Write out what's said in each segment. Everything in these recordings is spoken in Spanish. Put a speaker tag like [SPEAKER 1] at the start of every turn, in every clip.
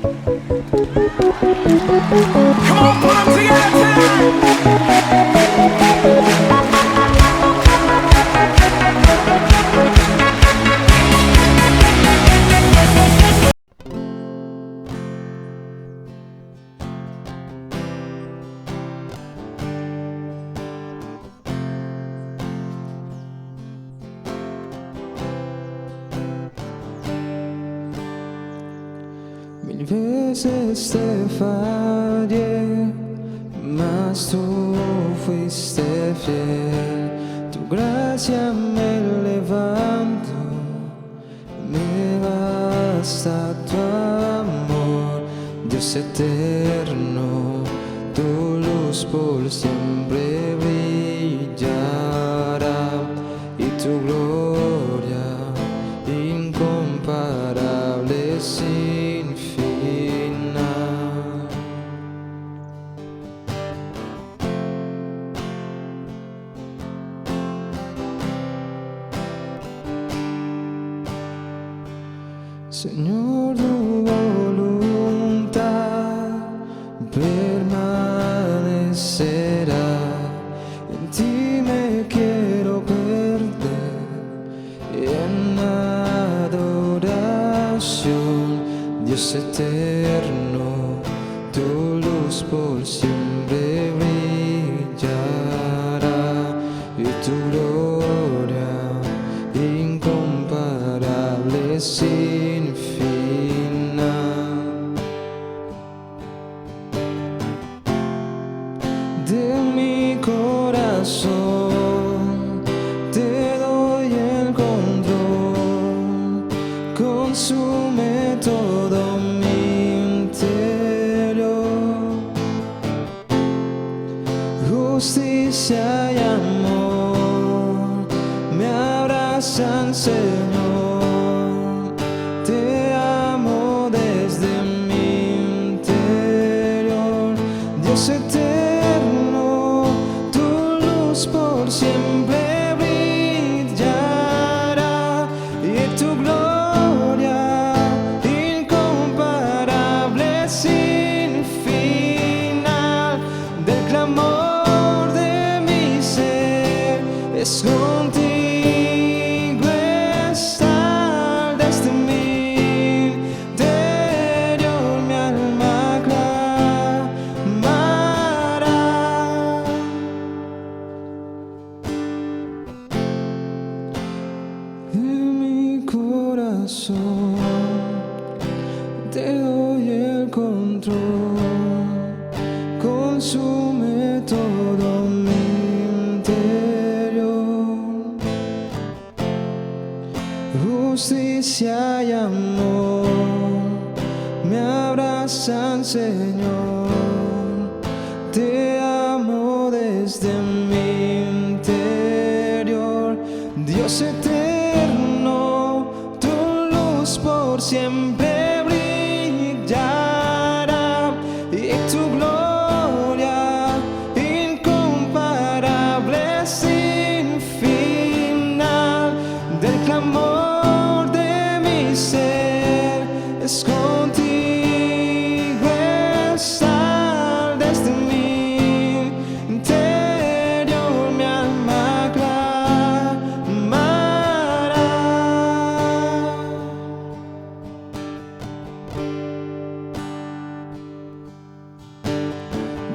[SPEAKER 1] Come on, put 'em together
[SPEAKER 2] Mil veces te fallé, mas tú fuiste fiel. Tu gracia me levantó, me basta tu amor. Dios eterno, tu luz por siempre brillará, y tu gloria incomparable sin final. Señor, tu voluntad permanecerá. En ti me quiero perder en adoración. Dios eterno, tu luz por siempre brillará, y tu gloria incomparable sin final. De mi corazón te doy el control, consume todo mi interior. Justicia y amor me abrazan, Señor. Te amo desde mi interior. Dios eterno, tu luz por siempre brillará, y tu gloria incomparable sin final. Del clamor de mi ser es contigo estar. Desde mi interior mi alma clamará. De mi corazón te doy el control, consume todo mi interior. Justicia y amor me abrazan, Señor. Te amo desde mi interior. Dios eterno, tu luz por siempre brillará, y tu gloria incomparable sin final. Del clamor de mi ser es contigo estar. Desde mi interior mi alma clamará.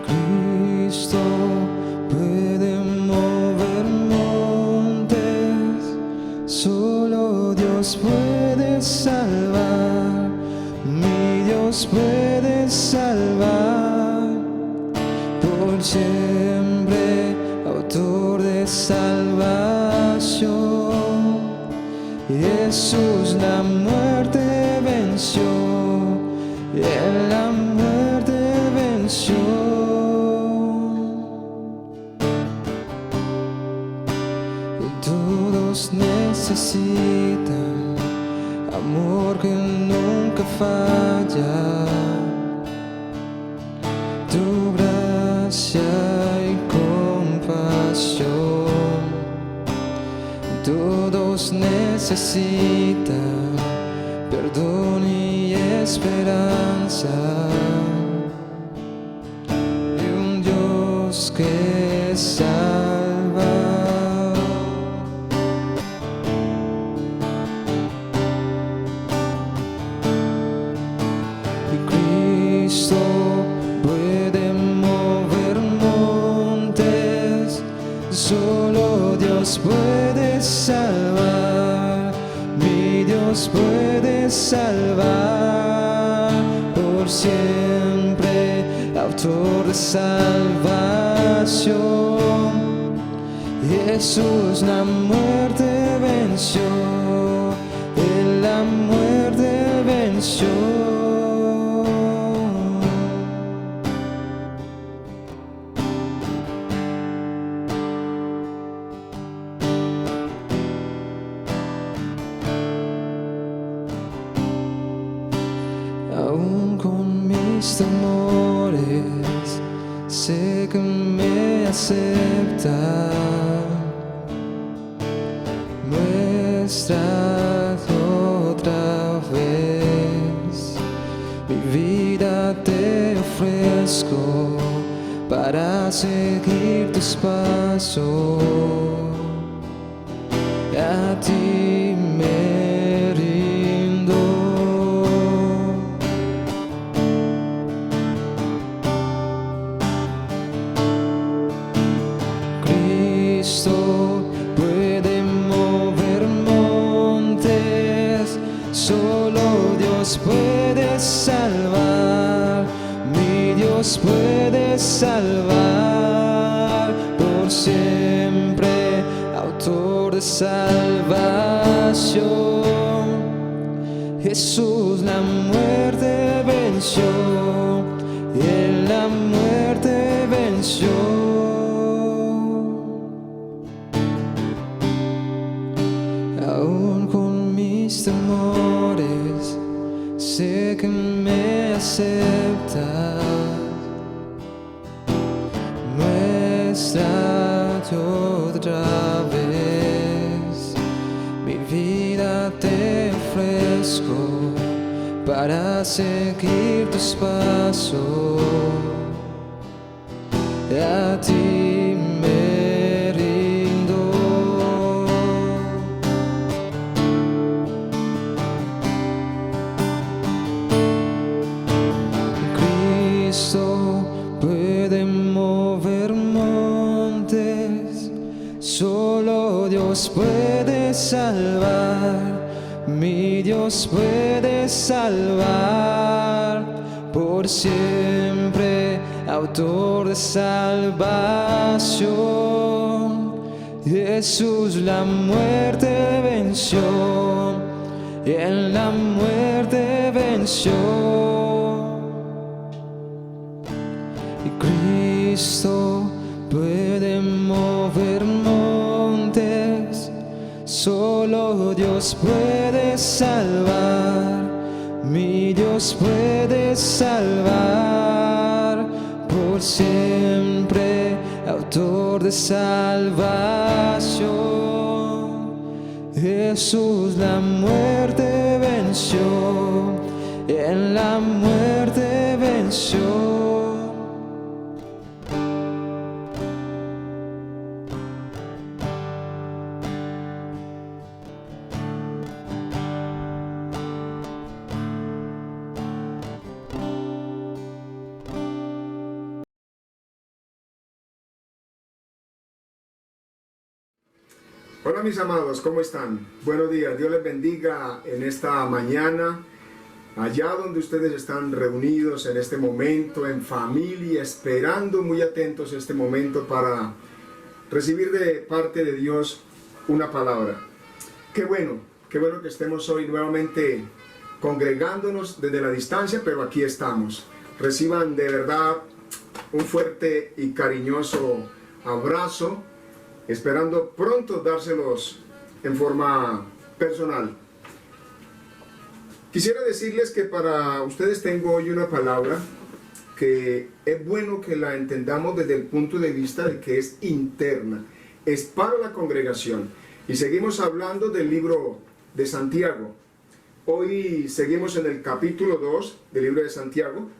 [SPEAKER 2] Cristo puede mover montes, solo Dios puede salvar, mi Dios puede salvar. Por siempre, autor de salvación, Jesús la muerte venció, Él la muerte venció. Todos necesitan amor que nunca falla, tu gracia y compasión. Todos necesitan perdón y esperanza. esperanza de un Dios que salva. Y Cristo puede mover montes, solo Dios puede salvar, mi Dios puede salvar por siempre, autor de salvación. Jesús la muerte venció, Él la muerte venció. Aún con mis temores, sé que me acepta. Muestra otra vez, mi vida te ofrezco para seguir tus pasos. A ti me rindo. Cristo puede mover montes, solo Dios puede salvar, mi Dios puede salvar por siempre, autor de salvación. Jesús la muerte venció, Él la muerte venció. Aún con mis temores, sé que me aceptas. Muéstrate otra vez, mi vida te ofrezco para seguir tus pasos. A ti me rindo. Cristo puede mover montes, solo Dios puede salvar, mi Dios puede salvar por siempre, autor de salvación. Jesús la muerte venció, Él la muerte venció. Y Cristo puede mover montes, solo Dios puede salvar, mi Dios puede salvar por siempre, autor de salvación. Jesús la muerte venció, en la muerte venció.
[SPEAKER 3] Hola mis amados, ¿cómo están? Buenos días, Dios les bendiga en esta mañana, allá donde ustedes están reunidos en este momento, en familia, esperando muy atentos este momento para recibir de parte de Dios una palabra. Qué bueno que estemos hoy nuevamente congregándonos desde la distancia, pero aquí estamos. Reciban de verdad un fuerte y cariñoso abrazo, esperando pronto dárselos en forma personal. Quisiera decirles que para ustedes tengo hoy una palabra que es bueno que la entendamos desde el punto de vista de que es interna, es para la congregación. Y seguimos hablando del libro de Santiago. Hoy seguimos en el capítulo 2 del libro de Santiago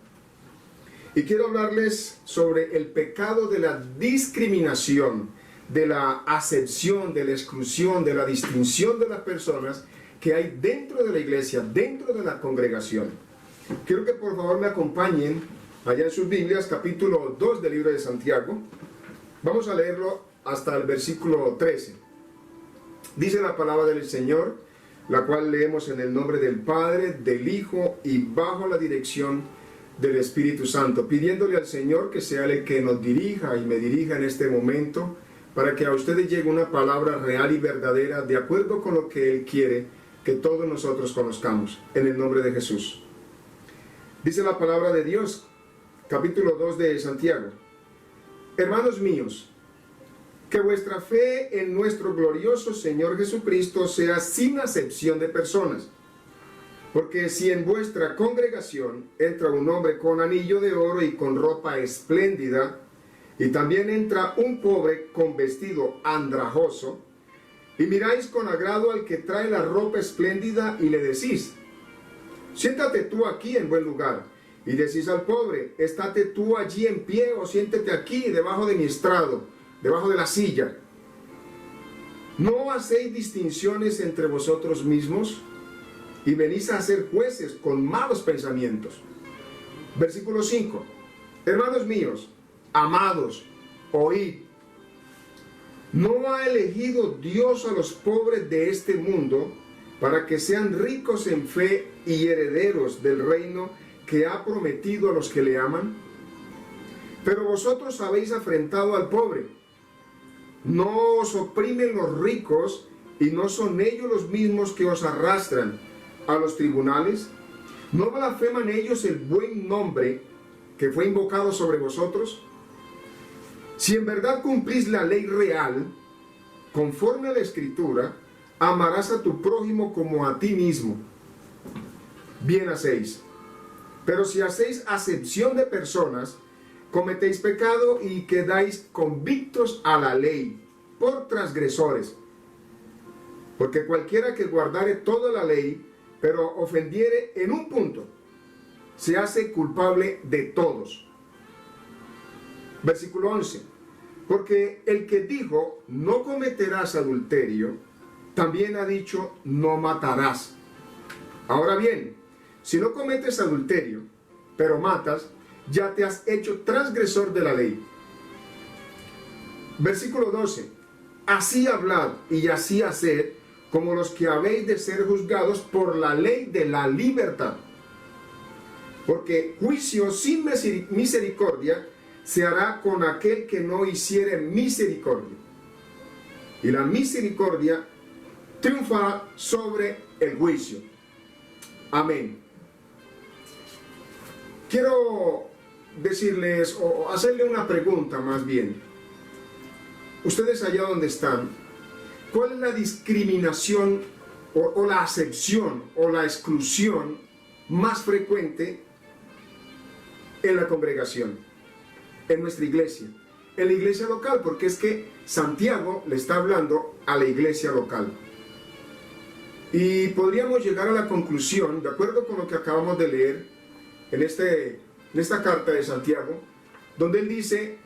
[SPEAKER 3] y quiero hablarles sobre el pecado de la discriminación, de la acepción, de la exclusión, de la distinción de las personas que hay dentro de la iglesia, dentro de la congregación. Quiero que por favor me acompañen allá en sus Biblias, capítulo 2 del libro de Santiago. Vamos a leerlo hasta el versículo 13. Dice la palabra del Señor, la cual leemos en el nombre del Padre, del Hijo y bajo la dirección del Espíritu Santo, pidiéndole al Señor que sea el que nos dirija y me dirija en este momento, para que a ustedes llegue una palabra real y verdadera, de acuerdo con lo que Él quiere que todos nosotros conozcamos, en el nombre de Jesús. Dice la palabra de Dios, capítulo 2 de Santiago: Hermanos míos, que vuestra fe en nuestro glorioso Señor Jesucristo sea sin acepción de personas. Porque si en vuestra congregación entra un hombre con anillo de oro y con ropa espléndida, y también entra un pobre con vestido andrajoso, y miráis con agrado al que trae la ropa espléndida y le decís: siéntate tú aquí en buen lugar, y decís al pobre: estate tú allí en pie, o siéntete aquí debajo de mi estrado, debajo de la silla. ¿No hacéis distinciones entre vosotros mismos? Y venís a ser jueces con malos pensamientos. Versículo 5. Hermanos míos, amados, oíd. ¿No ha elegido Dios a los pobres de este mundo para que sean ricos en fe y herederos del reino que ha prometido a los que le aman? Pero vosotros habéis afrentado al pobre. ¿No os oprimen los ricos y no son ellos los mismos que os arrastran a los tribunales? ¿No blasfeman ellos el buen nombre que fue invocado sobre vosotros? Si en verdad cumplís la ley real, conforme a la Escritura, amarás a tu prójimo como a ti mismo. Bien hacéis. Pero si hacéis acepción de personas, cometéis pecado y quedáis convictos a la ley por transgresores. Porque cualquiera que guardare toda la ley, pero ofendiere en un punto, se hace culpable de todos. Versículo 11. Porque el que dijo, no cometerás adulterio, también ha dicho, no matarás. Ahora bien, si no cometes adulterio, pero matas, ya te has hecho transgresor de la ley. Versículo 12. Así hablad y así haced, como los que habéis de ser juzgados por la ley de la libertad. Porque juicio sin misericordia se hará con aquel que no hiciere misericordia. Y la misericordia triunfará sobre el juicio. Amén. Quiero decirles, o hacerle una pregunta más bien. Ustedes allá donde están, ¿cuál es la discriminación o la acepción o la exclusión más frecuente en la congregación, en nuestra iglesia, en la iglesia local? Porque es que Santiago le está hablando a la iglesia local. Y podríamos llegar a la conclusión, de acuerdo con lo que acabamos de leer en esta carta de Santiago, donde él dice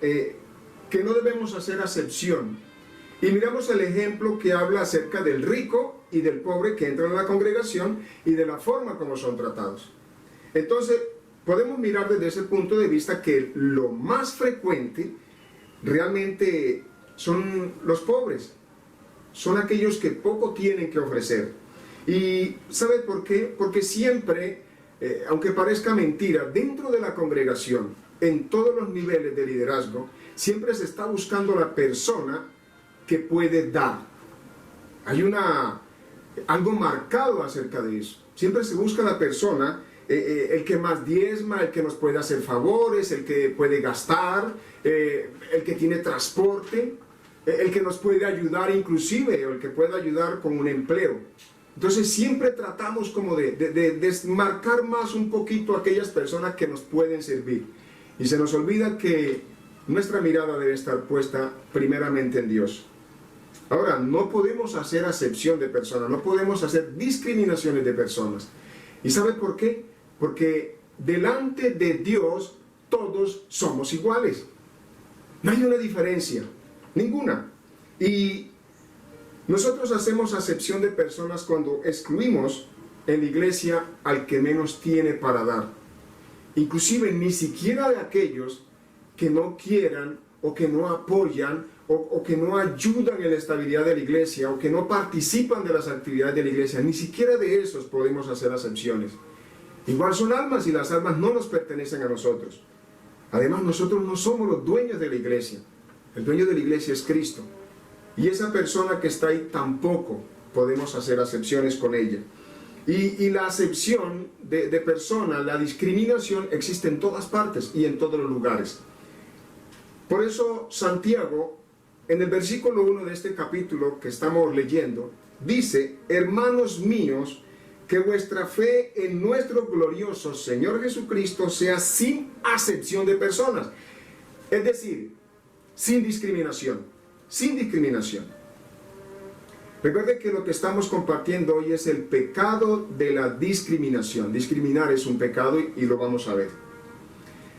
[SPEAKER 3] que no debemos hacer acepción. Y miramos el ejemplo que habla acerca del rico y del pobre que entran en la congregación y de la forma como son tratados. Entonces, podemos mirar desde ese punto de vista que lo más frecuente realmente son los pobres. Son aquellos que poco tienen que ofrecer. ¿Y sabe por qué? Porque siempre, aunque parezca mentira, dentro de la congregación, en todos los niveles de liderazgo, siempre se está buscando la persona que puede dar. Hay algo marcado acerca de eso. Siempre se busca la persona, el que más diezma, el que nos puede hacer favores, el que puede gastar, el que tiene transporte, el que nos puede ayudar inclusive, o el que puede ayudar con un empleo. Entonces siempre tratamos como de desmarcar más un poquito a aquellas personas que nos pueden servir. Y se nos olvida que nuestra mirada debe estar puesta primeramente en Dios. Ahora, no podemos hacer acepción de personas, no podemos hacer discriminaciones de personas. ¿Y sabe por qué? Porque delante de Dios todos somos iguales. No hay una diferencia, ninguna. Y nosotros hacemos acepción de personas cuando excluimos en la iglesia al que menos tiene para dar. Inclusive ni siquiera de aquellos que no quieran o que no apoyan o que no ayudan en la estabilidad de la iglesia o que no participan de las actividades de la iglesia. Ni siquiera de esos podemos hacer acepciones. Igual son almas y las almas no nos pertenecen a nosotros. Además, nosotros no somos los dueños de la iglesia. El dueño de la iglesia es Cristo. Y esa persona que está ahí tampoco podemos hacer acepciones con ella. Y la acepción de personas, la discriminación existe en todas partes y en todos los lugares. Por eso Santiago, en el versículo 1 de este capítulo que estamos leyendo, dice: hermanos míos, que vuestra fe en nuestro glorioso Señor Jesucristo sea sin acepción de personas. Es decir, sin discriminación. Sin discriminación. Recuerde que lo que estamos compartiendo hoy es el pecado de la discriminación. Discriminar es un pecado y lo vamos a ver.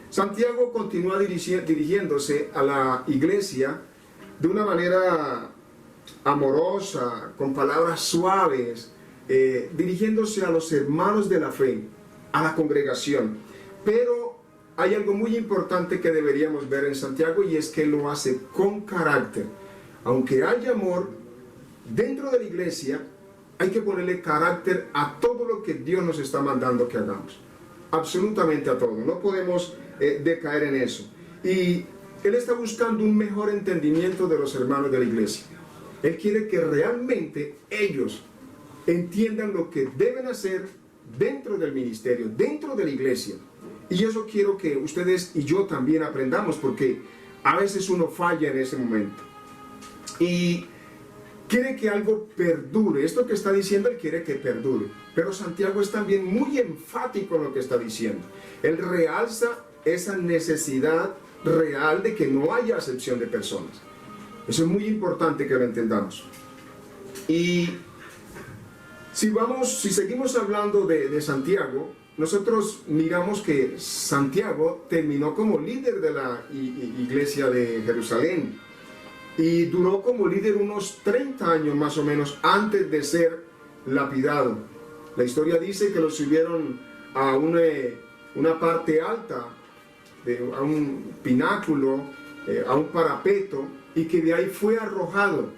[SPEAKER 3] Santiago continúa dirigiéndose a la iglesia de una manera amorosa, con palabras suaves, dirigiéndose a los hermanos de la fe, a la congregación. Pero hay algo muy importante que deberíamos ver en Santiago, y es que lo hace con carácter. Aunque haya amor dentro de la iglesia, hay que ponerle carácter a todo lo que Dios nos está mandando que hagamos. Absolutamente a todo. No podemos decaer en eso. Y Él está buscando un mejor entendimiento de los hermanos de la iglesia. Él quiere que realmente ellos entiendan lo que deben hacer dentro del ministerio, dentro de la iglesia. Y eso quiero que ustedes y yo también aprendamos, porque a veces uno falla en ese momento. Y quiere que algo perdure. Esto que está diciendo, Él quiere que perdure. Pero Santiago es también muy enfático en lo que está diciendo. Él realza esa necesidad real de que no haya acepción de personas. Eso es muy importante que lo entendamos. Y si seguimos hablando de Santiago, nosotros miramos que Santiago terminó como líder de la iglesia de Jerusalén y duró como líder unos 30 años más o menos antes de ser lapidado. La historia dice que lo subieron a una parte alta, a un pináculo, a un parapeto, y que de ahí fue arrojado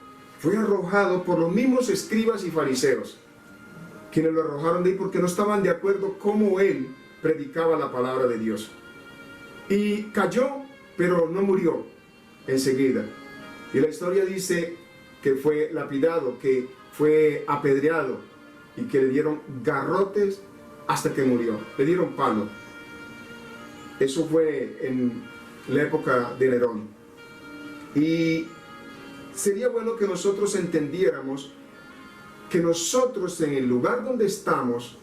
[SPEAKER 3] por los mismos escribas y fariseos, quienes lo arrojaron de ahí porque no estaban de acuerdo cómo él predicaba la palabra de Dios. Y cayó, pero no murió enseguida. Y la historia dice que fue lapidado, que fue apedreado y que le dieron garrotes hasta que murió. Le dieron palo. Eso fue en la época de Nerón. Y sería bueno que nosotros entendiéramos que nosotros, en el lugar donde estamos,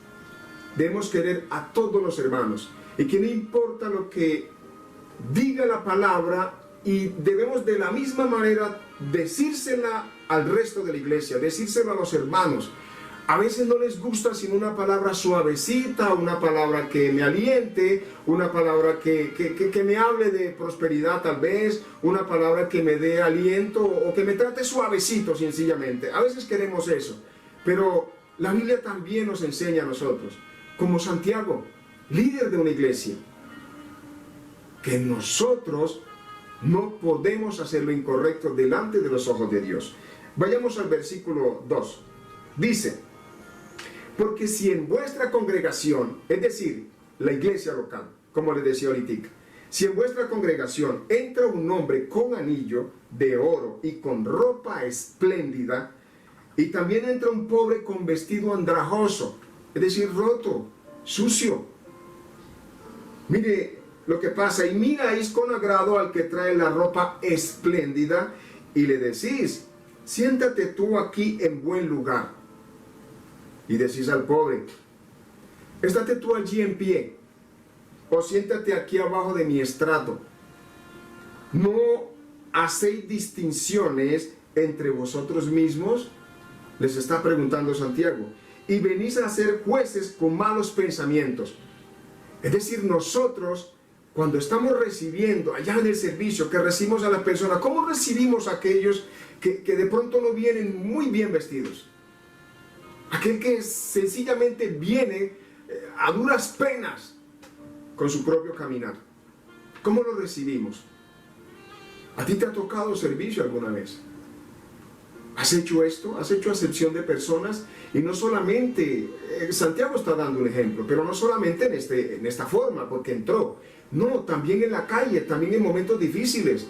[SPEAKER 3] debemos querer a todos los hermanos, y que no importa lo que diga la palabra, y debemos de la misma manera decírsela al resto de la iglesia, decírselo a los hermanos. A veces no les gusta sino una palabra suavecita, una palabra que me aliente, una palabra que me hable de prosperidad tal vez, una palabra que me dé aliento o que me trate suavecito sencillamente. A veces queremos eso, pero la Biblia también nos enseña a nosotros, como Santiago, líder de una iglesia, que nosotros no podemos hacer lo incorrecto delante de los ojos de Dios. Vayamos al versículo 2. Dice: porque si en vuestra congregación, es decir, la iglesia local, como les decía ahorita, si en vuestra congregación entra un hombre con anillo de oro y con ropa espléndida, y también entra un pobre con vestido andrajoso, es decir, roto, sucio, mire lo que pasa, y miráis con agrado al que trae la ropa espléndida, y le decís: siéntate tú aquí en buen lugar. Y decís al pobre: estate tú allí en pie, o siéntate aquí abajo de mi estrato. No hacéis distinciones entre vosotros mismos? Les está preguntando Santiago. Y venís a ser jueces con malos pensamientos. Es decir, nosotros, cuando estamos recibiendo allá en el servicio, que recibimos a la persona, ¿cómo recibimos a aquellos que de pronto no vienen muy bien vestidos? Aquel que sencillamente viene a duras penas con su propio caminar. ¿Cómo lo recibimos? ¿A ti te ha tocado servicio alguna vez? ¿Has hecho esto? ¿Has hecho acepción de personas? Y no solamente, Santiago está dando un ejemplo, pero no solamente en esta forma, porque entró. No, también en la calle, también en momentos difíciles.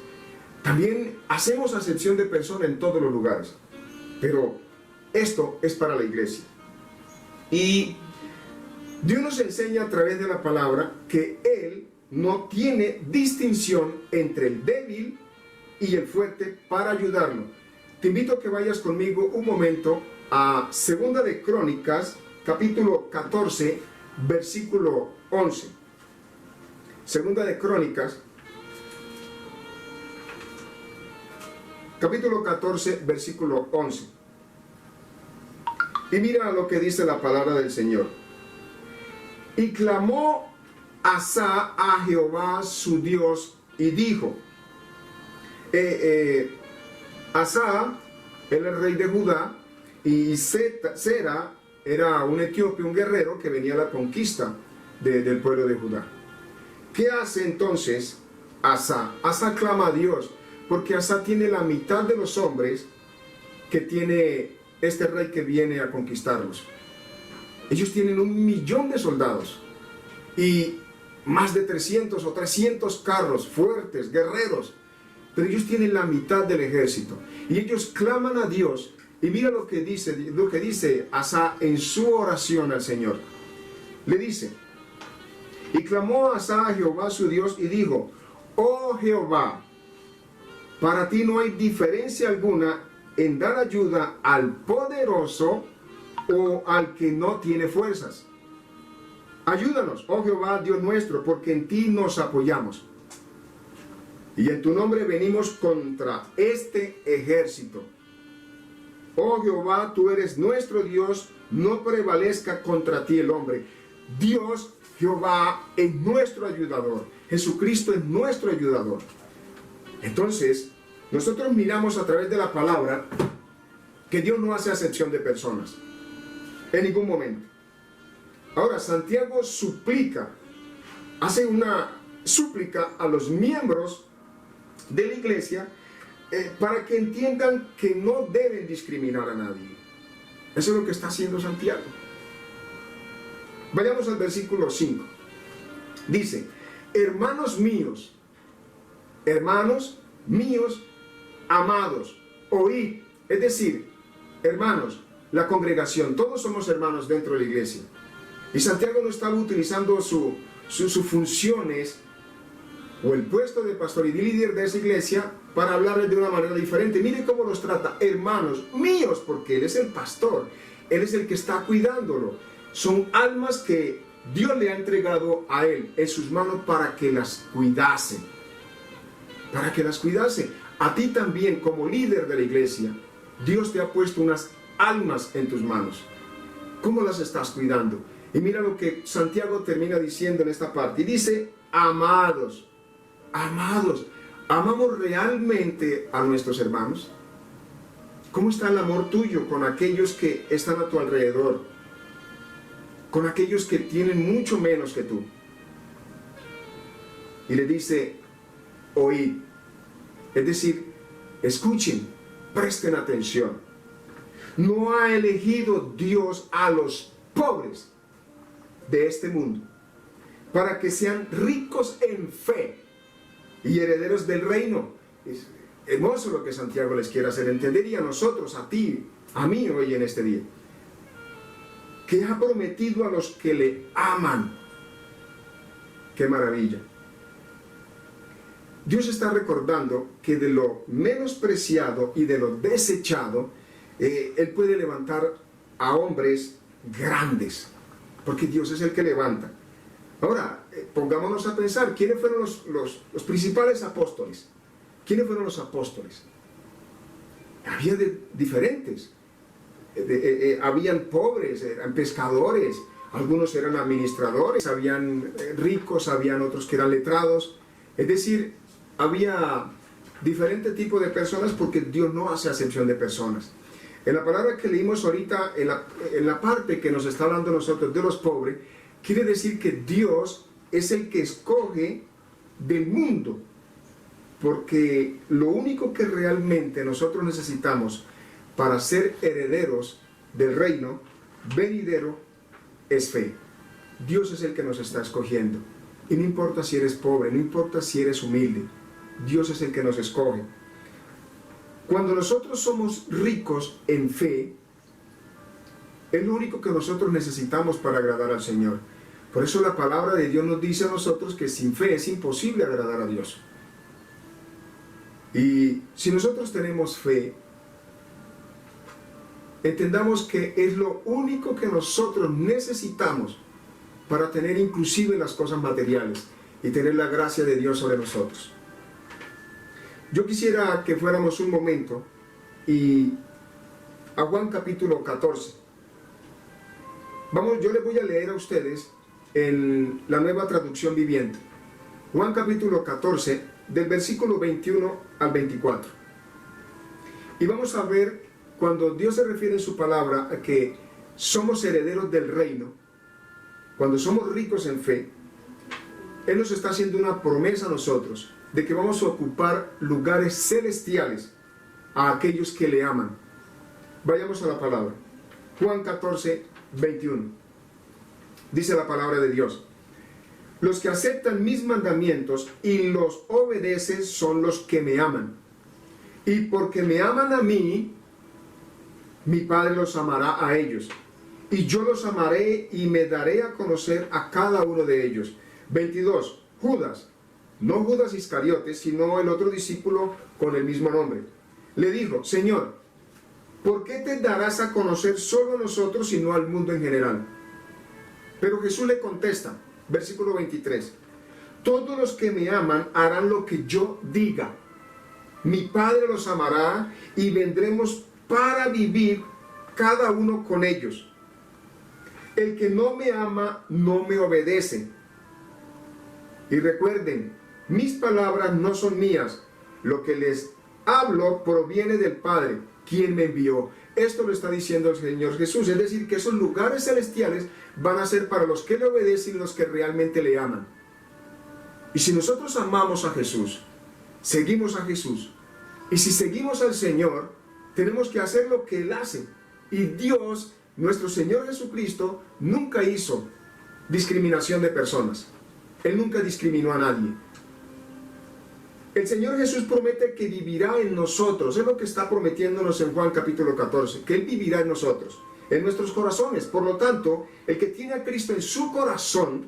[SPEAKER 3] También hacemos acepción de personas en todos los lugares. Pero esto es para la iglesia. Y Dios nos enseña a través de la palabra que Él no tiene distinción entre el débil y el fuerte para ayudarlo. Te invito a que vayas conmigo un momento a Segunda de Crónicas, capítulo 14, versículo 11. Segunda de Crónicas, capítulo 14, versículo 11. Y mira lo que dice la palabra del Señor. Y clamó Asa a Jehová su Dios y dijo, Asa era el rey de Judá y Sera era un etíope, un guerrero que venía a la conquista del pueblo de Judá. ¿Qué hace entonces Asa? Asa clama a Dios porque Asa tiene la mitad de los hombres que tiene este rey que viene a conquistarlos. Ellos tienen 1.000.000 de soldados y más de 300 o 300 carros fuertes, guerreros. Pero ellos tienen la mitad del ejército. Y ellos claman a Dios. Y mira lo que dice Asa en su oración al Señor. Le dice, y clamó Asa a Jehová su Dios y dijo, oh Jehová, para ti no hay diferencia alguna en dar ayuda al poderoso o al que no tiene fuerzas. Ayúdanos, oh Jehová, Dios nuestro, porque en ti nos apoyamos. Y en tu nombre venimos contra este ejército. Oh Jehová, tú eres nuestro Dios, no prevalezca contra ti el hombre. Dios, Jehová, es nuestro ayudador. Jesucristo es nuestro ayudador. Entonces, nosotros miramos a través de la palabra que Dios no hace acepción de personas. En ningún momento. Ahora, Santiago hace una súplica a los miembros de la iglesia para que entiendan que no deben discriminar a nadie. Eso es lo que está haciendo Santiago. Vayamos al versículo 5. Dice, hermanos míos, amados, oíd. Es decir, hermanos, la congregación, todos somos hermanos dentro de la iglesia. Y Santiago no estaba utilizando sus funciones o el puesto de pastor y de líder de esa iglesia para hablarles de una manera diferente. Mire cómo los trata, hermanos míos, porque Él es el pastor, Él es el que está cuidándolo. Son almas que Dios le ha entregado a Él en sus manos para que las cuidase. Para que las cuidase. A ti también, como líder de la iglesia, Dios te ha puesto unas almas en tus manos. ¿Cómo las estás cuidando? Y mira lo que Santiago termina diciendo en esta parte. Y dice, amados, ¿amamos realmente a nuestros hermanos? ¿Cómo está el amor tuyo con aquellos que están a tu alrededor? Con aquellos que tienen mucho menos que tú. Y le dice, oíd. Es decir, escuchen, presten atención. No ha elegido Dios a los pobres de este mundo para que sean ricos en fe y herederos del reino. Es hermoso lo que Santiago les quiere hacer entender, y a nosotros, a ti, a mí hoy en este día, que ha prometido a los que le aman. ¡Qué maravilla! Dios está recordando que de lo menospreciado y de lo desechado, Él puede levantar a hombres grandes, porque Dios es el que levanta. Ahora, pongámonos a pensar, ¿quiénes fueron los principales apóstoles? ¿Quiénes fueron los apóstoles? había diferentes. Habían pobres, eran pescadores, algunos eran administradores, habían ricos, habían otros que eran letrados. Es decir, había diferentes tipos de personas porque Dios no hace acepción de personas. En la palabra que leímos ahorita, en la parte que nos está hablando nosotros de los pobres, quiere decir que Dios es el que escoge del mundo, porque lo único que realmente nosotros necesitamos para ser herederos del reino venidero es fe. Dios es el que nos está escogiendo. Y no importa si eres pobre, no importa si eres humilde, Dios es el que nos escoge. Cuando nosotros somos ricos en fe, es lo único que nosotros necesitamos para agradar al Señor. Por eso la palabra de Dios nos dice a nosotros que sin fe es imposible agradar a Dios. Y si nosotros tenemos fe, entendamos que es lo único que nosotros necesitamos para tener inclusive las cosas materiales y tener la gracia de Dios sobre nosotros. Yo quisiera que fuéramos un momento y a Juan capítulo 14. Yo les voy a leer a ustedes en la Nueva Traducción Viviente. Juan capítulo 14, del versículo 21 al 24. Y vamos a ver cuando Dios se refiere en su palabra a que somos herederos del reino, cuando somos ricos en fe, Él nos está haciendo una promesa a nosotros de que vamos a ocupar lugares celestiales a aquellos que le aman. Vayamos a la palabra. Juan 14, 21. Dice la palabra de Dios: los que aceptan mis mandamientos y los obedecen son los que me aman. Y porque me aman a mí, mi Padre los amará a ellos. Y yo los amaré y me daré a conocer a cada uno de ellos. 22. Judas, no Judas Iscariote, sino el otro discípulo con el mismo nombre, le dijo: Señor, ¿por qué te darás a conocer solo a nosotros y no al mundo en general? Pero Jesús le contesta, versículo 23, todos los que me aman harán lo que yo diga. Mi Padre los amará y vendremos para vivir cada uno con ellos. El que no me ama no me obedece. Y recuerden, mis palabras no son mías. Lo que les hablo proviene del Padre, quien me envió. Esto lo está diciendo el Señor Jesús. Es decir, que esos lugares celestiales van a ser para los que le obedecen y los que realmente le aman. Y si nosotros amamos a Jesús, seguimos a Jesús, y si seguimos al Señor, tenemos que hacer lo que Él hace. Y Dios, nuestro Señor Jesucristo, nunca hizo discriminación de personas. Él nunca discriminó a nadie. El Señor Jesús promete que vivirá en nosotros. Es lo que está prometiéndonos en Juan capítulo 14, que Él vivirá en nosotros, en nuestros corazones. Por lo tanto, el que tiene a Cristo en su corazón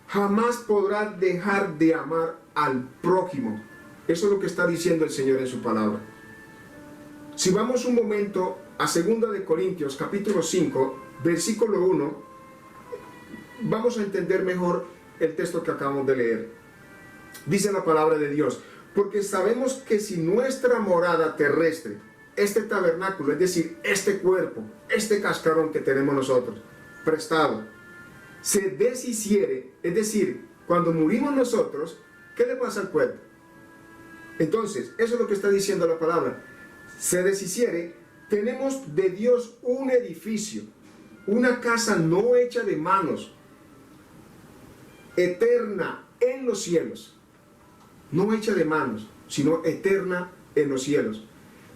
[SPEAKER 3] jamás podrá dejar de amar al prójimo. Eso es lo que está diciendo el Señor en su palabra. Si vamos un momento a 2 de Corintios capítulo 5, versículo 1, vamos a entender mejor el texto que acabamos de leer. Dice la palabra de Dios: porque sabemos que si nuestra morada terrestre, este tabernáculo, es decir, este cuerpo, este cascarón que tenemos nosotros, prestado, se deshiciere, es decir, cuando murimos nosotros, ¿qué le pasa al cuerpo? Entonces, eso es lo que está diciendo la palabra. Se deshiciere, tenemos de Dios un edificio, una casa no hecha de manos, eterna en los cielos, no hecha de manos, sino eterna en los cielos.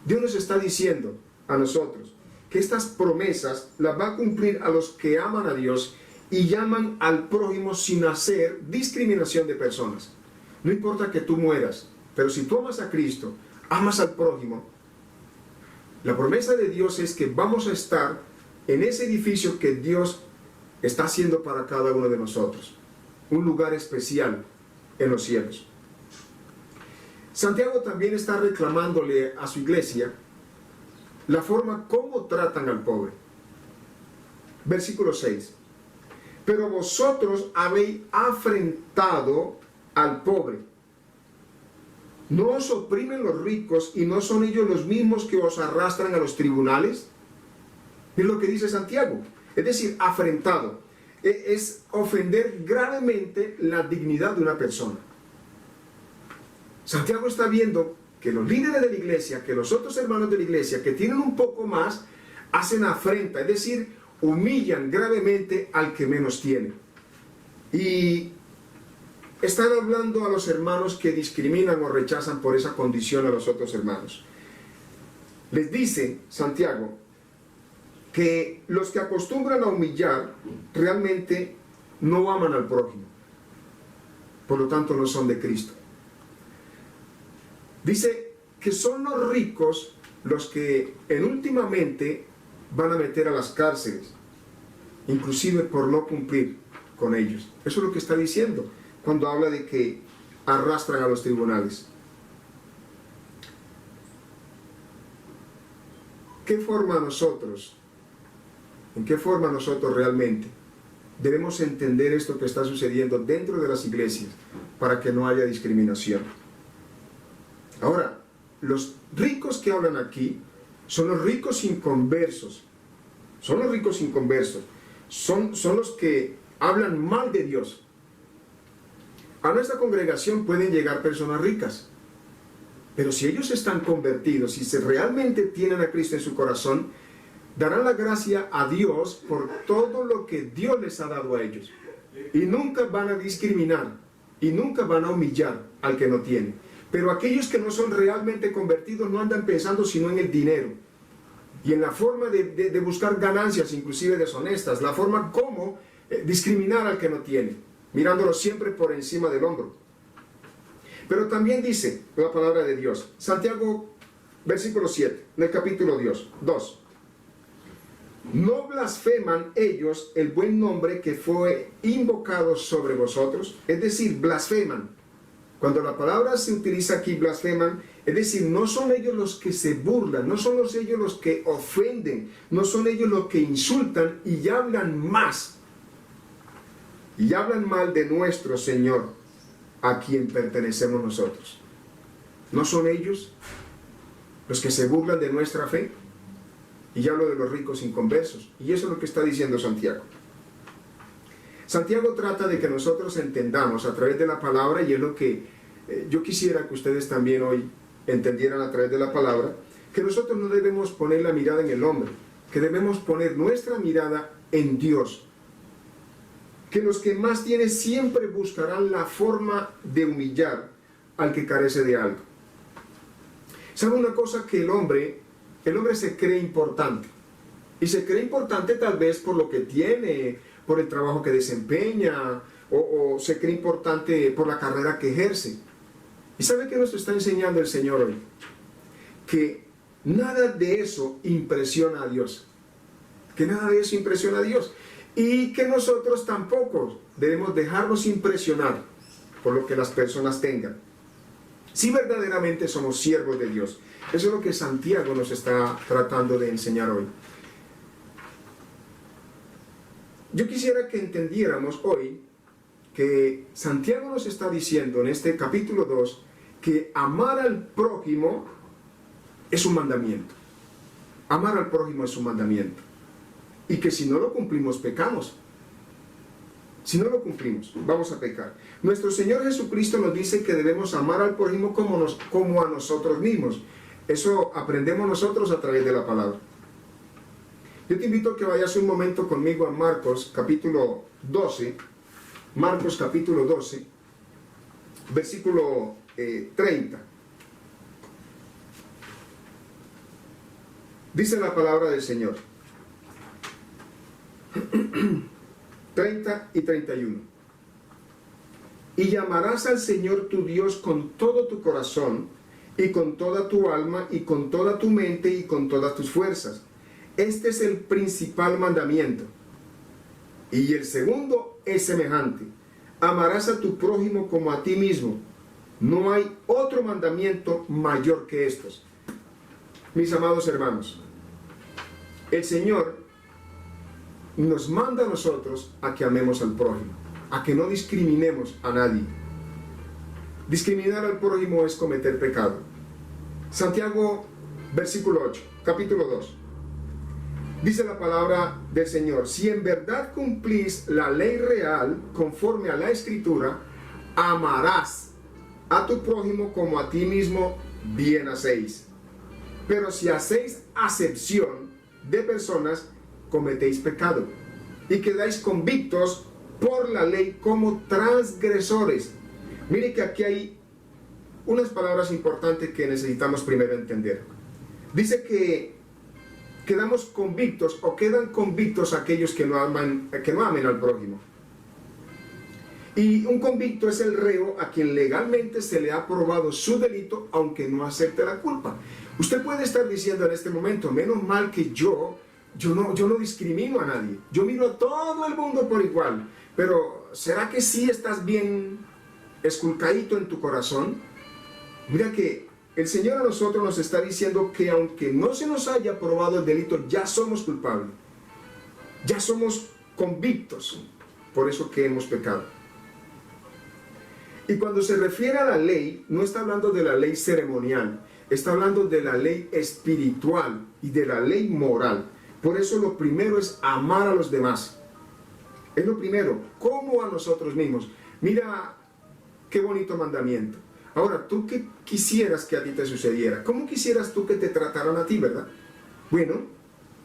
[SPEAKER 3] Dios nos está diciendo a nosotros que estas promesas las va a cumplir a los que aman a Dios y llaman al prójimo sin hacer discriminación de personas. No importa que tú mueras, pero si tú amas a Cristo, amas al prójimo, la promesa de Dios es que vamos a estar en ese edificio que Dios está haciendo para cada uno de nosotros. Un lugar especial en los cielos. Santiago también está reclamándole a su iglesia la forma como tratan al pobre. Versículo 6. Pero vosotros habéis afrentado al pobre. ¿No os oprimen los ricos y no son ellos los mismos que os arrastran a los tribunales? Es lo que dice Santiago. Es decir, afrentado. Es ofender gravemente la dignidad de una persona. Santiago está viendo que los líderes de la iglesia, que los otros hermanos de la iglesia, que tienen un poco más, hacen afrenta, es decir, humillan gravemente al que menos tiene. Y están hablando a los hermanos que discriminan o rechazan por esa condición a los otros hermanos. Les dice Santiago que los que acostumbran a humillar realmente no aman al prójimo, por lo tanto no son de Cristo. Dice que son los ricos los que últimamente van a meter a las cárceles, inclusive por no cumplir con ellos. Eso es lo que está diciendo cuando habla de que arrastran a los tribunales. ¿En qué forma nosotros realmente debemos entender esto que está sucediendo dentro de las iglesias para que no haya discriminación? Ahora, los ricos que hablan aquí son los ricos inconversos. Son los ricos inconversos. Son los que hablan mal de Dios. A nuestra congregación pueden llegar personas ricas. Pero si ellos están convertidos, si realmente tienen a Cristo en su corazón, darán la gracia a Dios por todo lo que Dios les ha dado a ellos. Y nunca van a discriminar y nunca van a humillar al que no tiene. Pero aquellos que no son realmente convertidos no andan pensando sino en el dinero y en la forma de buscar ganancias, inclusive deshonestas, la forma como discriminar al que no tiene, mirándolo siempre por encima del hombro. Pero también dice la palabra de Dios, Santiago, versículo 7, del capítulo 2, ¿no blasfeman ellos el buen nombre que fue invocado sobre vosotros? Es decir, blasfeman. Cuando la palabra se utiliza aquí, blasfeman, es decir, no son ellos los que se burlan, no son ellos los que ofenden, no son ellos los que insultan y hablan más. Y hablan mal de nuestro Señor, a quien pertenecemos nosotros. ¿No son ellos los que se burlan de nuestra fe? Y ya hablo de los ricos inconversos. Y eso es lo que está diciendo Santiago. Santiago trata de que nosotros entendamos a través de la palabra, y es lo que yo quisiera que ustedes también hoy entendieran a través de la palabra, que nosotros no debemos poner la mirada en el hombre, que debemos poner nuestra mirada en Dios. Que los que más tienen siempre buscarán la forma de humillar al que carece de algo. ¿Sabe una cosa? Que el hombre se cree importante. Y se cree importante tal vez por lo que tiene, por el trabajo que desempeña, o se cree importante por la carrera que ejerce. ¿Y sabe qué nos está enseñando el Señor hoy? Que nada de eso impresiona a Dios. Que nada de eso impresiona a Dios. Y que nosotros tampoco debemos dejarnos impresionar por lo que las personas tengan. Si verdaderamente somos siervos de Dios. Eso es lo que Santiago nos está tratando de enseñar hoy. Yo quisiera que entendiéramos hoy que Santiago nos está diciendo en este capítulo 2 que amar al prójimo es un mandamiento. Amar al prójimo es un mandamiento. Y que si no lo cumplimos, pecamos. Si no lo cumplimos, vamos a pecar. Nuestro Señor Jesucristo nos dice que debemos amar al prójimo como a nosotros mismos. Eso aprendemos nosotros a través de la palabra. Yo te invito a que vayas un momento conmigo a Marcos capítulo 12. Marcos capítulo 12, versículo 30. Dice la palabra del Señor. 30 y 31. Y llamarás al Señor tu Dios con todo tu corazón, y con toda tu alma, y con toda tu mente, y con todas tus fuerzas. Este es el principal mandamiento. Y el segundo es semejante. Amarás a tu prójimo como a ti mismo. No hay otro mandamiento mayor que estos. Mis amados hermanos, el Señor nos manda a nosotros a que amemos al prójimo, a que no discriminemos a nadie. discriminar al prójimo es cometer pecado. Santiago, versículo 8, capítulo 2. Dice la palabra del Señor: si en verdad cumplís la ley real conforme a la Escritura, amarás a tu prójimo como a ti mismo, bien hacéis. Pero si hacéis acepción de personas, cometéis pecado y quedáis convictos por la ley como transgresores. Mire que aquí hay unas palabras importantes que necesitamos primero entender. Dice que quedamos convictos o quedan convictos aquellos que no amen al prójimo. Y un convicto es el reo a quien legalmente se le ha probado su delito, aunque no acepte la culpa. Usted puede estar diciendo en este momento: menos mal que yo no discrimino a nadie, yo miro a todo el mundo por igual. Pero ¿será que sí estás bien esculcadito en tu corazón? Mira que el Señor a nosotros nos está diciendo que aunque no se nos haya probado el delito, ya somos culpables, ya somos convictos por eso que hemos pecado. Y cuando se refiere a la ley, no está hablando de la ley ceremonial, está hablando de la ley espiritual y de la ley moral. Por eso lo primero es amar a los demás. Es lo primero, como a nosotros mismos. Mira qué bonito mandamiento. Ahora, ¿tú qué quisieras que a ti te sucediera? ¿Cómo quisieras tú que te trataran a ti, verdad? Bueno,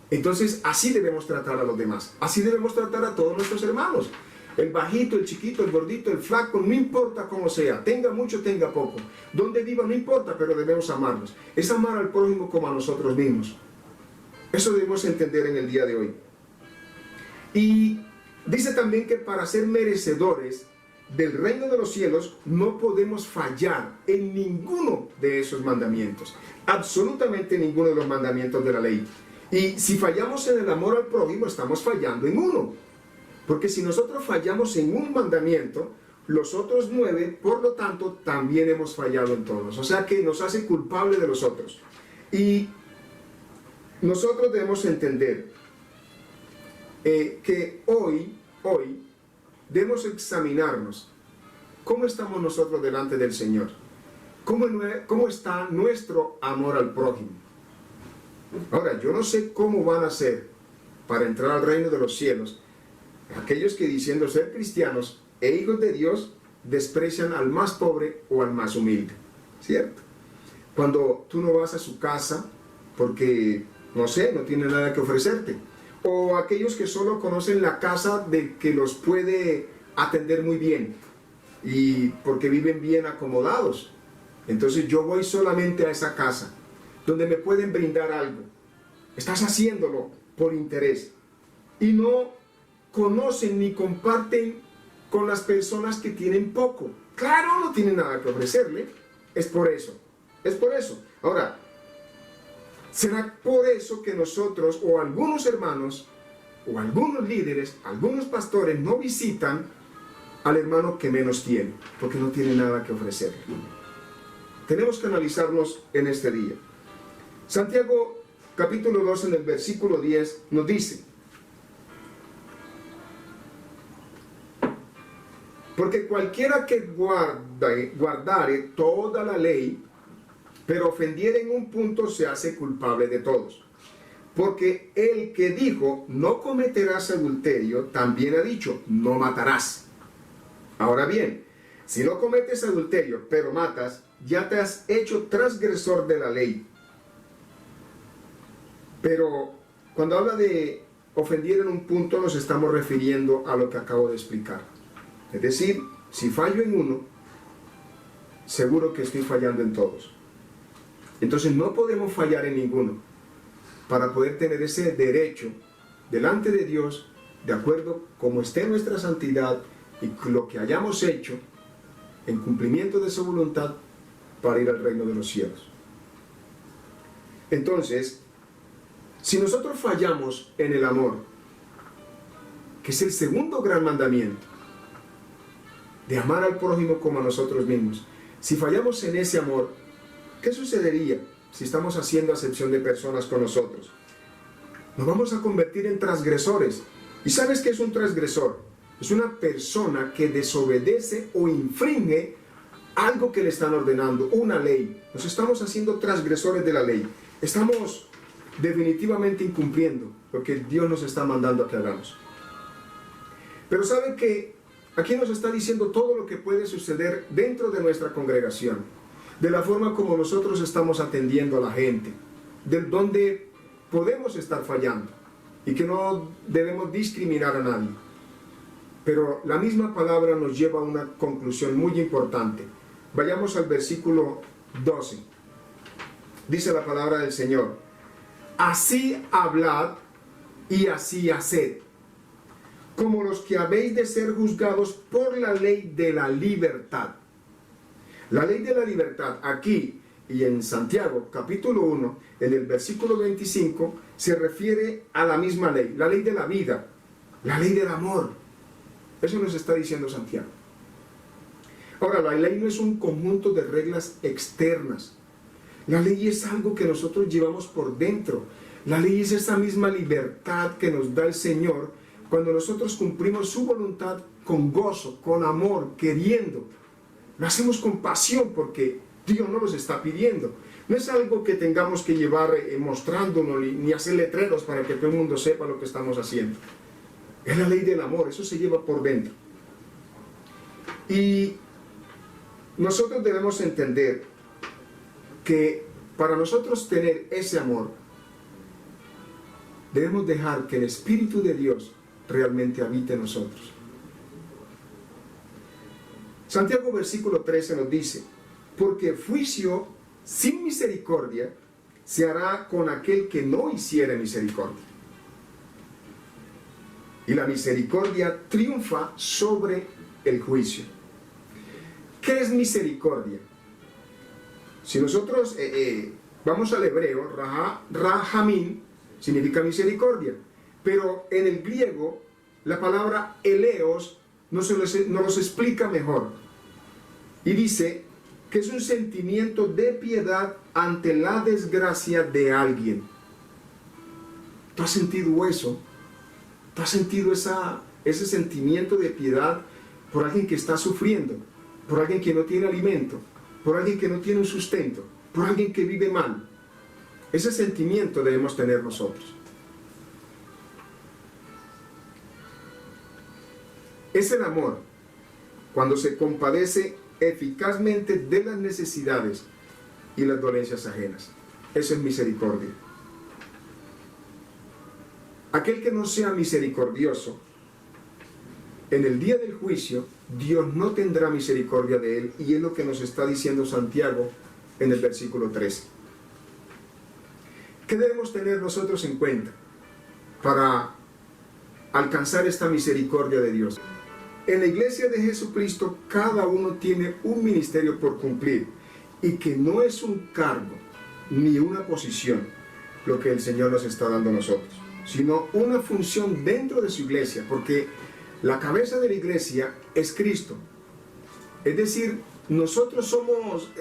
[SPEAKER 3] entonces así debemos tratar a los demás. Así debemos tratar a todos nuestros hermanos. El bajito, el chiquito, el gordito, el flaco, no importa cómo sea. Tenga mucho, tenga poco. Donde viva, no importa, pero debemos amarlos. Es amar al prójimo como a nosotros mismos. Eso debemos entender en el día de hoy. Y dice también que para ser merecedores del reino de los cielos no podemos fallar en ninguno de esos mandamientos, absolutamente ninguno de los mandamientos de la ley. Y si fallamos en el amor al prójimo, estamos fallando en uno, porque si nosotros fallamos en un mandamiento, los otros 9, por lo tanto, también hemos fallado en todos. O sea que nos hace culpable de los otros. Y nosotros debemos entender que hoy debemos examinarnos. ¿Cómo estamos nosotros delante del Señor? ¿Cómo está nuestro amor al prójimo? Ahora, yo no sé cómo van a ser para entrar al reino de los cielos aquellos que, diciendo ser cristianos e hijos de Dios, desprecian al más pobre o al más humilde. ¿Cierto? Cuando tú no vas a su casa porque, no sé, no tiene nada que ofrecerte. O aquellos que solo conocen la casa de que los puede atender muy bien y porque viven bien acomodados. Entonces yo voy solamente a esa casa donde me pueden brindar algo. Estás haciéndolo por interés y no conocen ni comparten con las personas que tienen poco. Claro, no tienen nada que ofrecerle. Es por eso. Ahora, ¿será por eso que nosotros o algunos hermanos o algunos líderes, algunos pastores no visitan al hermano que menos tiene? Porque no tiene nada que ofrecerle. Tenemos que analizarnos en este día. Santiago capítulo 2 en el versículo 10 nos dice: porque cualquiera que guardare toda la ley, pero ofendiere en un punto, se hace culpable de todos. Porque el que dijo, no cometerás adulterio, también ha dicho, no matarás. Ahora bien, si no cometes adulterio, pero matas, ya te has hecho transgresor de la ley. Pero cuando habla de ofender en un punto, nos estamos refiriendo a lo que acabo de explicar. Es decir, si fallo en uno, seguro que estoy fallando en todos. Entonces no podemos fallar en ninguno para poder tener ese derecho delante de Dios, de acuerdo como esté nuestra santidad y lo que hayamos hecho en cumplimiento de su voluntad para ir al reino de los cielos. Entonces, si nosotros fallamos en el amor, que es el segundo gran mandamiento, de amar al prójimo como a nosotros mismos, si fallamos en ese amor, ¿qué sucedería si estamos haciendo acepción de personas con nosotros? Nos vamos a convertir en transgresores. ¿Y sabes qué es un transgresor? Es una persona que desobedece o infringe algo que le están ordenando, una ley. Nos estamos haciendo transgresores de la ley. Estamos definitivamente incumpliendo lo que Dios nos está mandando a que hagamos. Pero ¿saben que aquí nos está diciendo todo lo que puede suceder dentro de nuestra congregación? De la forma como nosotros estamos atendiendo a la gente, de donde podemos estar fallando y que no debemos discriminar a nadie. Pero la misma palabra nos lleva a una conclusión muy importante. Vayamos al versículo 12. Dice la palabra del Señor: así hablad y así haced, como los que habéis de ser juzgados por la ley de la libertad. La ley de la libertad aquí y en Santiago capítulo 1, en el versículo 25, se refiere a la misma ley, la ley de la vida, la ley del amor. Eso nos está diciendo Santiago. Ahora, la ley no es un conjunto de reglas externas. La ley es algo que nosotros llevamos por dentro. La ley es esa misma libertad que nos da el Señor cuando nosotros cumplimos su voluntad con gozo, con amor, queriendo. Lo hacemos con pasión porque Dios no nos está pidiendo. No es algo que tengamos que llevar mostrándonos ni hacer letreros para que todo el mundo sepa lo que estamos haciendo. Es la ley del amor, eso se lleva por dentro. Y nosotros debemos entender que para nosotros tener ese amor, debemos dejar que el Espíritu de Dios realmente habite en nosotros. Santiago versículo 13 nos dice: porque juicio sin misericordia se hará con aquel que no hiciere misericordia. Y la misericordia triunfa sobre el juicio. ¿Qué es misericordia? Si nosotros vamos al hebreo, rahamim significa misericordia, pero en el griego la palabra eleos nos los explica mejor. Y dice que es un sentimiento de piedad ante la desgracia de alguien. ¿Tú has sentido eso? ¿Tú has sentido ese sentimiento de piedad por alguien que está sufriendo? Por alguien que no tiene alimento, por alguien que no tiene un sustento, por alguien que vive mal. Ese sentimiento debemos tener nosotros. Es el amor cuando se compadece eficazmente de las necesidades y las dolencias ajenas. Eso es misericordia. Aquel que no sea misericordioso, en el día del juicio, Dios no tendrá misericordia de él, y es lo que nos está diciendo Santiago en el versículo 13. ¿Qué debemos tener nosotros en cuenta para alcanzar esta misericordia de Dios? En la iglesia de Jesucristo, cada uno tiene un ministerio por cumplir, y que no es un cargo ni una posición lo que el Señor nos está dando a nosotros, sino una función dentro de su iglesia, porque la cabeza de la iglesia es Cristo. Es decir, nosotros somos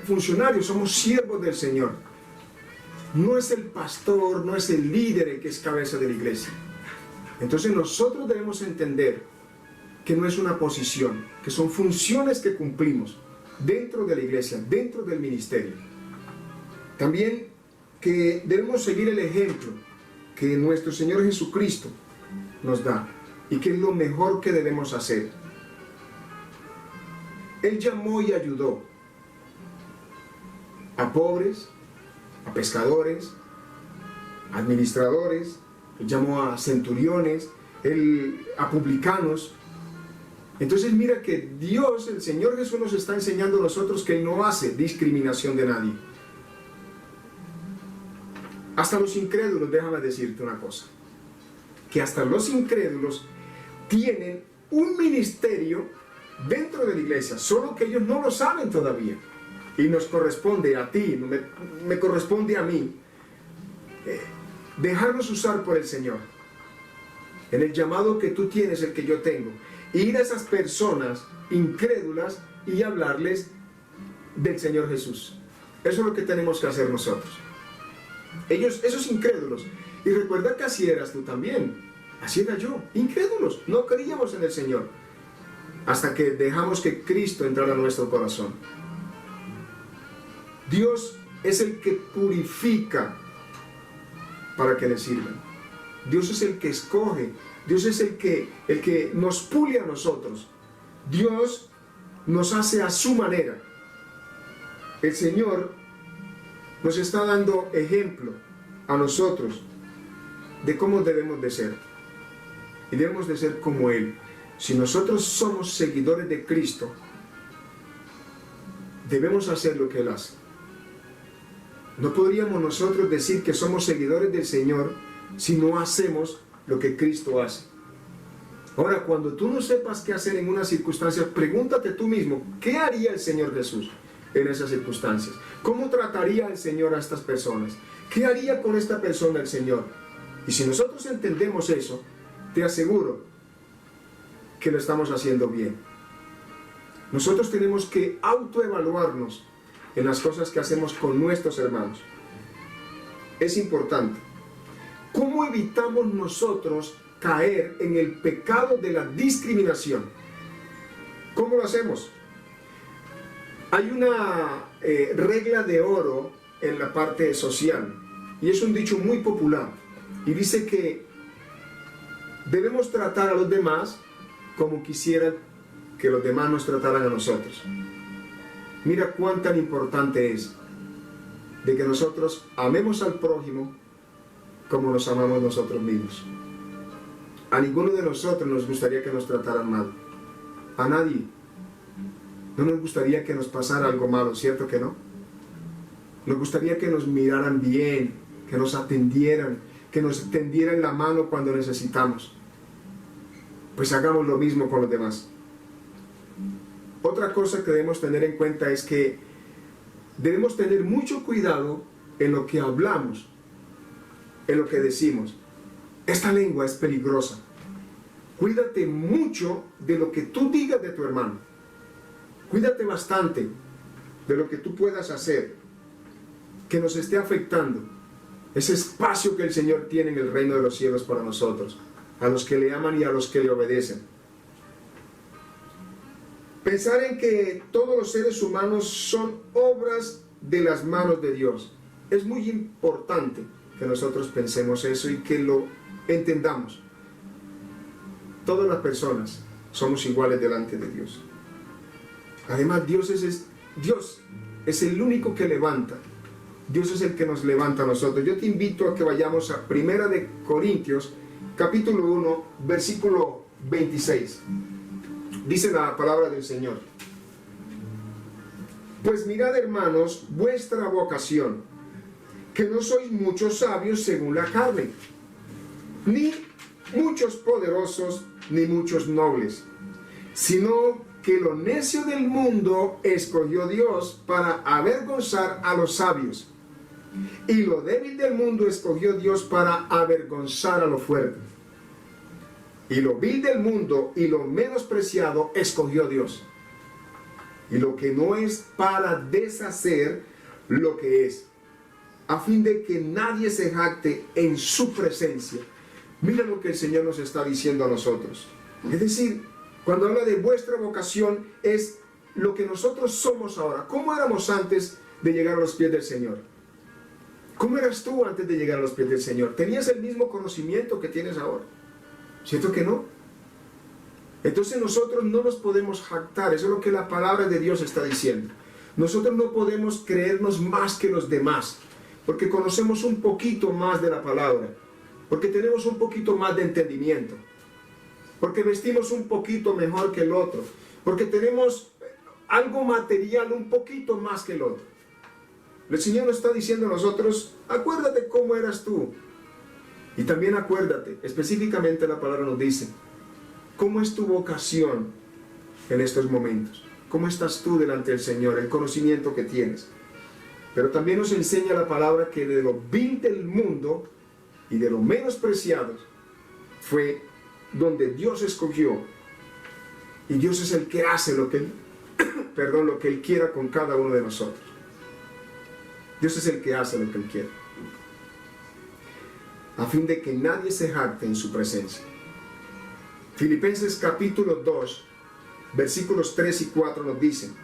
[SPEAKER 3] funcionarios, somos siervos del Señor. No es el pastor, no es el líder el que es cabeza de la iglesia. Entonces nosotros debemos entender que no es una posición, que son funciones que cumplimos dentro de la iglesia, dentro del ministerio. También que debemos seguir el ejemplo que nuestro Señor Jesucristo nos da, y que es lo mejor que debemos hacer. Él llamó y ayudó a pobres, a pescadores, a administradores, Él llamó a centuriones, a publicanos. Entonces mira que Dios, el Señor Jesús, nos está enseñando a nosotros que Él no hace discriminación de nadie. Hasta los incrédulos, déjame decirte una cosa, que hasta los incrédulos tienen un ministerio dentro de la iglesia, solo que ellos no lo saben todavía. Y nos corresponde a ti, me corresponde a mí, dejarnos usar por el Señor. En el llamado que tú tienes, el que yo tengo, ir a esas personas incrédulas y hablarles del Señor Jesús. Eso es lo que tenemos que hacer nosotros. Esos incrédulos. Y recuerda que así eras tú también. Así era yo, incrédulos, no creíamos en el Señor. hasta que dejamos que Cristo entrara a nuestro corazón. Dios es el que purifica para que le sirvan. Dios es el que escoge. Dios es el que nos pule a nosotros. Dios nos hace a su manera. El Señor nos está dando ejemplo a nosotros de cómo debemos de ser. Y debemos de ser como Él. Si nosotros somos seguidores de Cristo, debemos hacer lo que Él hace. No podríamos nosotros decir que somos seguidores del Señor si no hacemos lo que Cristo hace. Ahora, cuando tú no sepas qué hacer en una circunstancia, pregúntate tú mismo, ¿qué haría el Señor Jesús en esas circunstancias? ¿Cómo trataría el Señor a estas personas? ¿Qué haría con esta persona el Señor? Y si nosotros entendemos eso, te aseguro que lo estamos haciendo bien. Nosotros tenemos que autoevaluarnos en las cosas que hacemos con nuestros hermanos. Es importante. ¿Cómo evitamos nosotros caer en el pecado de la discriminación? ¿Cómo lo hacemos? Hay una regla de oro en la parte social, y es un dicho muy popular, y dice que debemos tratar a los demás como quisieran que los demás nos trataran a nosotros. Mira cuán tan importante es de que nosotros amemos al prójimo como nos amamos nosotros mismos. A ninguno de nosotros nos gustaría que nos trataran mal. A nadie. No nos gustaría que nos pasara algo malo, ¿cierto que no? Nos gustaría que nos miraran bien, que nos atendieran, que nos tendieran la mano cuando necesitamos. Pues hagamos lo mismo con los demás. Otra cosa que debemos tener en cuenta es que debemos tener mucho cuidado en lo que hablamos, en lo que decimos. Esta lengua es peligrosa. Cuídate mucho de lo que tú digas de tu hermano. Cuídate bastante de lo que tú puedas hacer que nos esté afectando ese espacio que el Señor tiene en el reino de los cielos para nosotros, a los que le aman y a los que le obedecen. Pensar en que todos los seres humanos son obras de las manos de Dios. Es muy importante que nosotros pensemos eso y que lo entendamos. Todas las personas somos iguales delante de Dios. Además, Dios es el único que levanta. Dios es el que nos levanta a nosotros. Yo te invito a que vayamos a 1 de Corintios, capítulo 1, versículo 26. Dice la palabra del Señor: pues mirad, hermanos, vuestra vocación, que no sois muchos sabios según la carne, ni muchos poderosos, ni muchos nobles, sino que lo necio del mundo escogió Dios para avergonzar a los sabios, y lo débil del mundo escogió Dios para avergonzar a lo fuerte. Y lo vil del mundo y lo menospreciado escogió Dios, y lo que no es, para deshacer lo que es, a fin de que nadie se jacte en su presencia. Mira lo que el Señor nos está diciendo a nosotros. Es decir, cuando habla de vuestra vocación, es lo que nosotros somos ahora. ¿Cómo éramos antes de llegar a los pies del Señor? ¿Cómo eras tú antes de llegar a los pies del Señor? ¿Tenías el mismo conocimiento que tienes ahora? ¿Cierto que no? Entonces nosotros no nos podemos jactar. Eso es lo que la palabra de Dios está diciendo. Nosotros no podemos creernos más que los demás, porque conocemos un poquito más de la palabra, porque tenemos un poquito más de entendimiento, porque vestimos un poquito mejor que el otro, porque tenemos algo material un poquito más que el otro. El Señor nos está diciendo a nosotros: acuérdate cómo eras tú. Y también acuérdate, específicamente la palabra nos dice, ¿cómo es tu vocación en estos momentos? ¿Cómo estás tú delante del Señor? El conocimiento que tienes. Pero también nos enseña la palabra que de lo vil del mundo y de lo menospreciado fue donde Dios escogió. Y Dios es el que hace lo que lo que Él quiera con cada uno de nosotros. Dios es el que hace lo que Él quiere, a fin de que nadie se jacte en su presencia. Filipenses capítulo 2, versículos 3 y 4 nos dicen: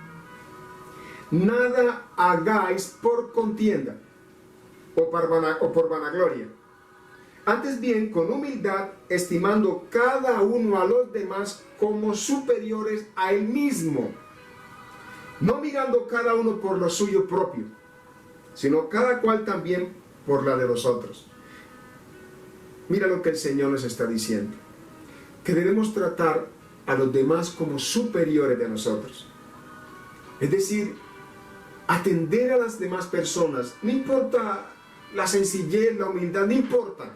[SPEAKER 3] nada hagáis por contienda o por vanagloria, antes bien con humildad, estimando cada uno a los demás como superiores a él mismo, no mirando cada uno por lo suyo propio, sino cada cual también por la de los otros. Mira lo que el Señor nos está diciendo, que debemos tratar a los demás como superiores de nosotros. Es decir, atender a las demás personas, no importa la sencillez, la humildad, no importa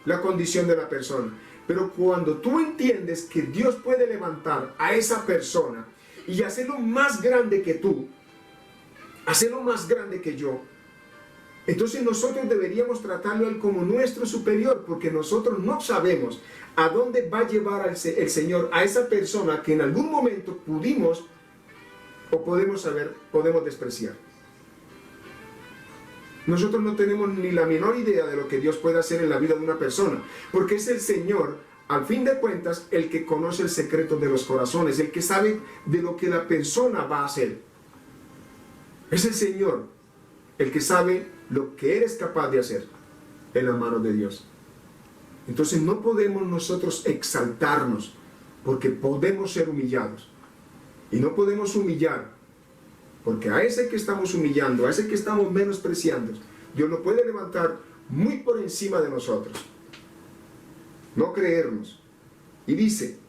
[SPEAKER 3] la condición de la persona, pero cuando tú entiendes que Dios puede levantar a esa persona y hacerlo más grande que tú, hacerlo más grande que yo, entonces nosotros deberíamos tratarlo a él como nuestro superior, porque nosotros no sabemos a dónde va a llevar el Señor a esa persona que en algún momento pudimos o podemos despreciar. Nosotros no tenemos ni la menor idea de lo que Dios puede hacer en la vida de una persona, porque es el Señor, al fin de cuentas, el que conoce el secreto de los corazones, el que sabe de lo que la persona va a hacer. Es el Señor el que sabe lo que eres capaz de hacer en las manos de Dios. Entonces no podemos nosotros exaltarnos, porque podemos ser humillados. Y no podemos humillar, porque a ese que estamos humillando, a ese que estamos menospreciando, Dios lo puede levantar muy por encima de nosotros. No creernos. Y dice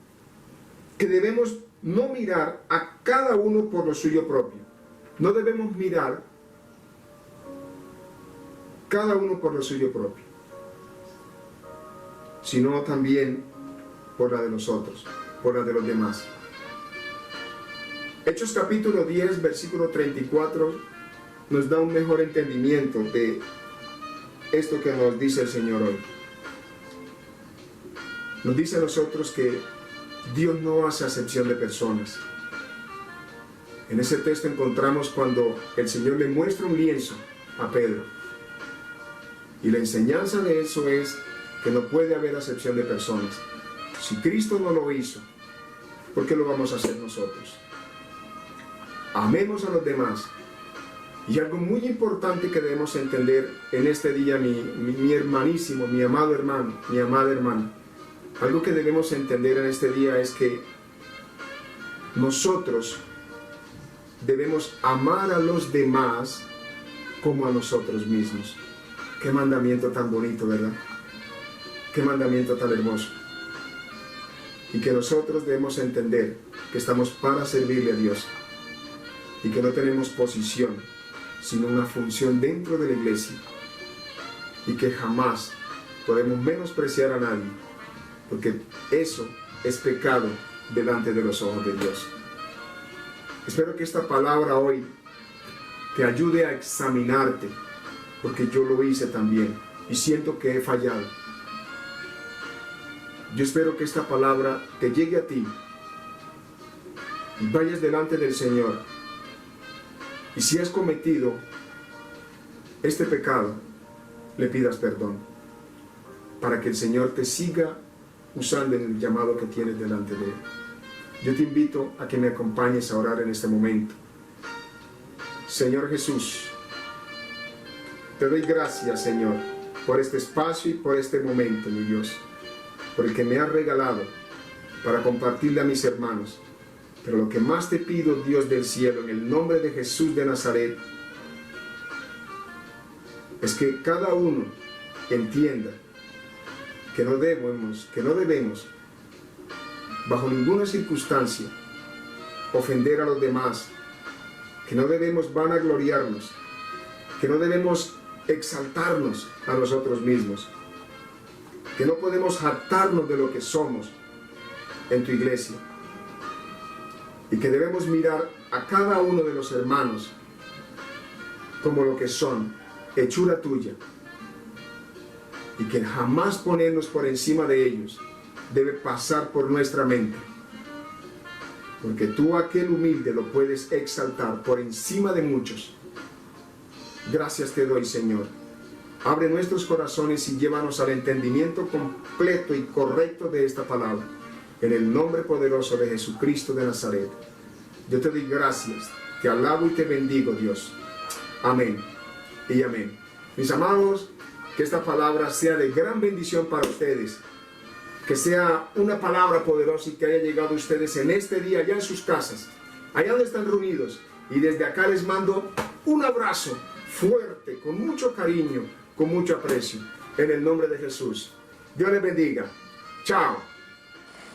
[SPEAKER 3] que debemos no mirar a cada uno por lo suyo propio. No debemos mirar cada uno por lo suyo propio, sino también por la de los otros, por la de los demás. Hechos capítulo 10, versículo 34, nos da un mejor entendimiento de esto que nos dice el Señor hoy. Nos dice a nosotros que Dios no hace acepción de personas. En ese texto encontramos cuando el Señor le muestra un lienzo a Pedro. Y la enseñanza de eso es que no puede haber acepción de personas. Si Cristo no lo hizo, ¿por qué lo vamos a hacer nosotros? Amemos a los demás. Y algo muy importante que debemos entender en este día, mi hermanísimo, mi amado hermano, mi amada hermana, algo que debemos entender en este día es que nosotros debemos amar a los demás como a nosotros mismos. Qué mandamiento tan bonito, ¿verdad? Qué mandamiento tan hermoso. Y que nosotros debemos entender que estamos para servirle a Dios y que no tenemos posición, sino una función dentro de la iglesia, y que jamás podemos menospreciar a nadie, porque eso es pecado delante de los ojos de Dios. Espero que esta palabra hoy te ayude a examinarte, porque yo lo hice también y siento que he fallado. Yo espero que esta palabra te llegue a ti y vayas delante del Señor, y si has cometido este pecado, le pidas perdón, para que el Señor te siga usando en el llamado que tienes delante de Él. Yo te invito a que me acompañes a orar en este momento. Señor Jesús, te doy gracias, Señor, por este espacio y por este momento, mi Dios, por el que me has regalado para compartirle a mis hermanos. Pero lo que más te pido, Dios del cielo, en el nombre de Jesús de Nazaret, es que cada uno entienda que no debemos, bajo ninguna circunstancia, ofender a los demás, que no debemos vanagloriarnos, que no debemos exaltarnos a nosotros mismos, que no podemos jactarnos de lo que somos en tu iglesia, y que debemos mirar a cada uno de los hermanos como lo que son, hechura tuya, y que jamás ponernos por encima de ellos debe pasar por nuestra mente, porque tú aquel humilde lo puedes exaltar por encima de muchos. Gracias te doy, Señor. Abre nuestros corazones y llévanos al entendimiento completo y correcto de esta palabra. en el nombre poderoso de Jesucristo de Nazaret. Yo te doy gracias, te alabo y te bendigo, Dios. Amén y amén. Mis amados, que esta palabra sea de gran bendición para ustedes. Que sea una palabra poderosa y que haya llegado a ustedes en este día, allá en sus casas, allá donde están reunidos. Y desde acá les mando un abrazo fuerte, con mucho cariño, con mucho aprecio, en el nombre de Jesús. Dios les bendiga. Chao.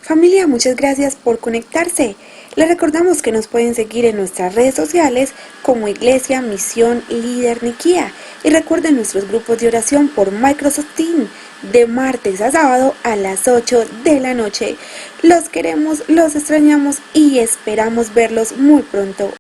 [SPEAKER 4] Familia, muchas gracias por conectarse. Les recordamos que nos pueden seguir en nuestras redes sociales como Iglesia Misión Líder Niquía. Y recuerden nuestros grupos de oración por Microsoft Teams de martes a sábado a las 8 de la noche. Los queremos, los extrañamos y esperamos verlos muy pronto.